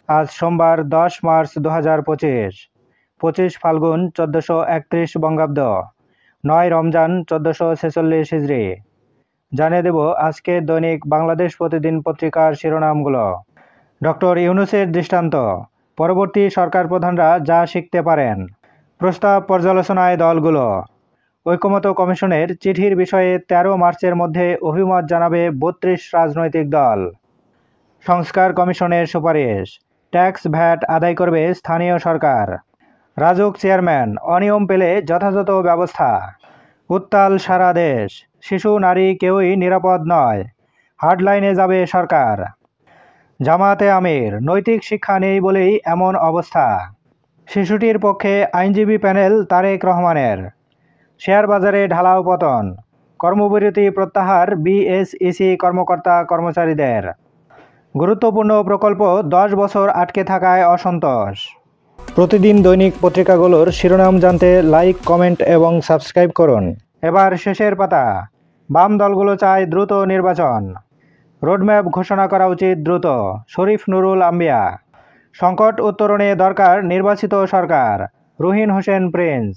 আজ সোমবার 10 মার্চ 2025, 25 ফাল্গুন 1431 বঙ্গাব্দ, 9 রমজান 1446 হিজরি। জানিয়ে দেব আজকে দৈনিক বাংলাদেশ প্রতিদিন পত্রিকার শিরোনামগুলো। ডক্টর ইউনূসের দৃষ্টান্ত, পরবর্তী সরকার প্রধানরা যা শিখতে পারেন। প্রস্তাব পর্যালোচনায় দলগুলো। ঐকমত্য কমিশনের চিঠির বিষয়ে 13 মার্চের মধ্যে অভিমত জানাবে 32 রাজনৈতিক দল। সংস্কার কমিশনের সুপারিশ, ট্যাক্স ভ্যাট আদায় করবে স্থানীয় সরকার। রাজউক চেয়ারম্যান, অনিয়ম পেলে যথাযথ ব্যবস্থা। উত্তাল সারা দেশ, শিশু নারী কেউই নিরাপদ নয়, হার্ডলাইনে যাবে সরকার। জামায়াতে আমির, নৈতিক শিক্ষা নেই বলেই এমন অবস্থা। শিশুটির পক্ষে আইনজীবী প্যানেল তারেক রহমানের। শেয়ার বাজারে ঢালাও পতন, কর্মবিরতি প্রত্যাহার বিএসইসি কর্মকর্তা কর্মচারীদের। গুরুত্বপূর্ণ প্রকল্প 10 বছর আটকে থাকায় অসন্তোষ। প্রতিদিন দৈনিক পত্রিকাগুলোর শিরোনাম জানতে লাইক, কমেন্ট এবং সাবস্ক্রাইব করুন। এবার শেষের পাতা। বাম দলগুলো চায় দ্রুত নির্বাচন। রোডম্যাপ ঘোষণা করা উচিত দ্রুত, শরীফ নুরুল আম্বিয়া। সংকট উত্তরণে দরকার নির্বাচিত সরকার, রুহিন হোসেন প্রিন্স।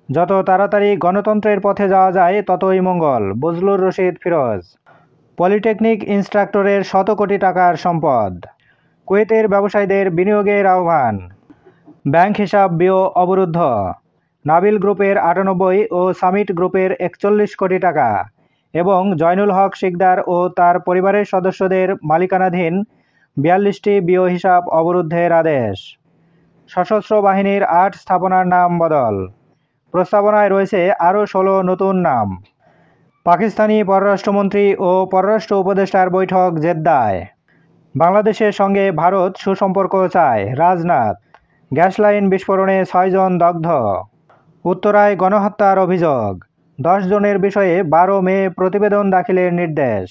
যত তাড়াতাড়ি গণতন্ত্রের পথে যাওয়া যায় ততই মঙ্গল, বজলুর রশিদ ফিরোজ। পলিটেকনিক ইন্সট্রাক্টরের শত কোটি টাকার সম্পদ। কুয়েতের ব্যবসায়ীদের বিনিয়োগের আহ্বান। ব্যাংক হিসাব বিও অবরুদ্ধ। নাবিল গ্রুপের 98 ও সামিট গ্রুপের 41 কোটি টাকা এবং জয়নুল হক শিকদার ও তার পরিবারের সদস্যদের মালিকানাধীন 42টি বিও হিসাব অবরুদ্ধের আদেশ। সশস্ত্র বাহিনীর 8 স্থাপনার নাম বদল। প্রস্তাবনায় রয়েছে আরও 16 নতুন নাম। পাকিস্তানি পররাষ্ট্রমন্ত্রী ও পররাষ্ট্র উপদেষ্টার বৈঠক জেদ্দায়। বাংলাদেশের সঙ্গে ভারত সুসম্পর্ক চায়, রাজনাথ। গ্যাস লাইন বিস্ফোরণে 6 জন দগ্ধ। উত্তরায় গণহত্যার অভিযোগ, 10 জনের বিষয়ে 12 মে প্রতিবেদন দাখিলের নির্দেশ।